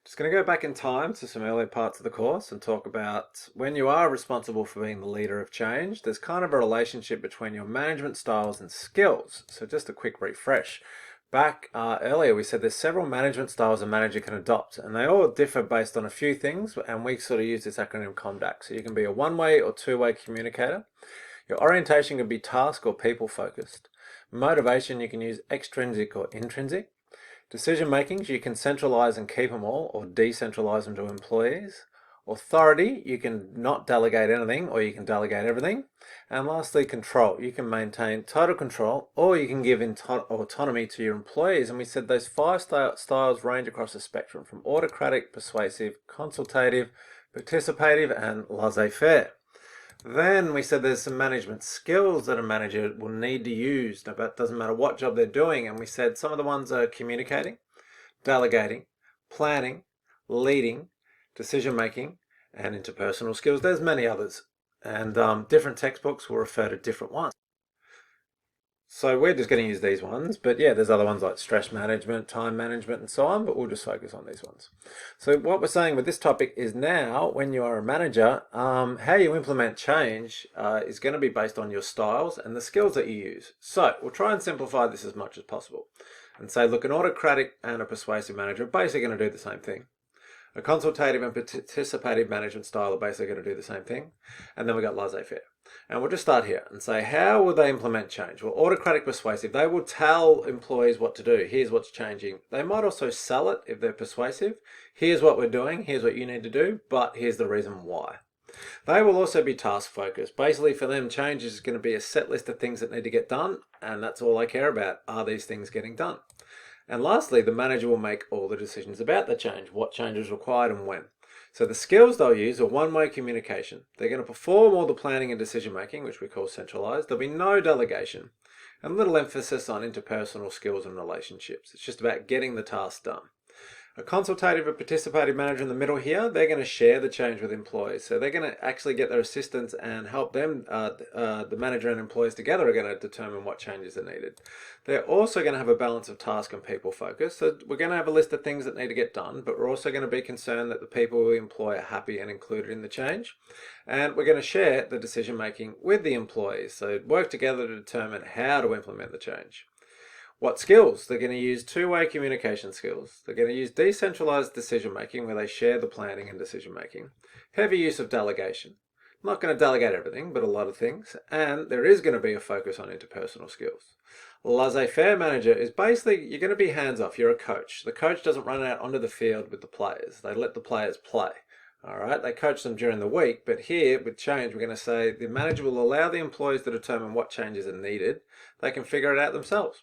Just going to go back in time to some earlier parts of the course and talk about when you are responsible for being the leader of change, there's kind of a relationship between your management styles and skills. So just a quick refresh. Back earlier, we said there's several management styles a manager can adopt, and they all differ based on a few things, and we sort of use this acronym COMDAC. So you can be a one-way or two-way communicator. Your orientation can be task or people-focused. Motivation, you can use extrinsic or intrinsic. Decision makings, you can centralize and keep them all or decentralize them to employees. Authority, you can not delegate anything or you can delegate everything. And lastly, control, you can maintain total control or you can give autonomy to your employees. And we said those five styles range across the spectrum from autocratic, persuasive, consultative, participative, and laissez-faire. Then we said there's some management skills that a manager will need to use. Now, that doesn't matter what job they're doing. And we said some of the ones are communicating, delegating, planning, leading, decision making, and interpersonal skills. There's many others. And different textbooks will refer to different ones. So we're just going to use these ones, but yeah, there's other ones like stress management, time management, and so on, but we'll just focus on these ones. So what we're saying with this topic is now, when you are a manager, how you implement change is going to be based on your styles and the skills that you use. So we'll try and simplify this as much as possible and say, look, an autocratic and a persuasive manager are basically going to do the same thing. A consultative and participative management style are basically going to do the same thing. And then we've got laissez-faire. And we'll just start here and say, how will they implement change? Well, autocratic persuasive, they will tell employees what to do. Here's what's changing. They might also sell it if they're persuasive. Here's what we're doing. Here's what you need to do. But here's the reason why. They will also be task focused. Basically for them, change is going to be a set list of things that need to get done. And that's all they care about. Are these things getting done? And lastly, the manager will make all the decisions about the change, what change is required and when. So the skills they'll use are one-way communication. They're going to perform all the planning and decision making, which we call centralized. There'll be no delegation and little emphasis on interpersonal skills and relationships. It's just about getting the task done. A consultative or participative manager in the middle here, they're going to share the change with employees. So they're going to actually get their assistants and help them, the manager and employees together are going to determine what changes are needed. They're also going to have a balance of task and people focus. So we're going to have a list of things that need to get done, but we're also going to be concerned that the people we employ are happy and included in the change. And we're going to share the decision making with the employees. So work together to determine how to implement the change. What skills? They're going to use two-way communication skills. They're going to use decentralized decision-making where they share the planning and decision-making. Heavy use of delegation. I'm not going to delegate everything, but a lot of things. And there is going to be a focus on interpersonal skills. Laissez-faire manager is basically, you're going to be hands-off. You're a coach. The coach doesn't run out onto the field with the players. They let the players play. All right, they coach them during the week, but here with change, we're going to say the manager will allow the employees to determine what changes are needed. They can figure it out themselves.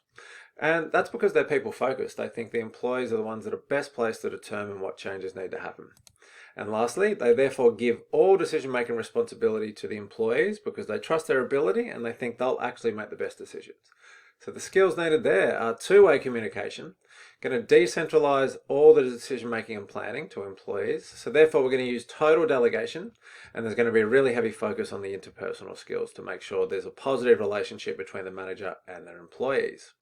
And that's because they're people focused. They think the employees are the ones that are best placed to determine what changes need to happen. And lastly, they therefore give all decision-making responsibility to the employees because they trust their ability and they think they'll actually make the best decisions. So the skills needed there are two-way communication, going to decentralize all the decision-making and planning to employees. So therefore, we're going to use total delegation, and there's going to be a really heavy focus on the interpersonal skills to make sure there's a positive relationship between the manager and their employees.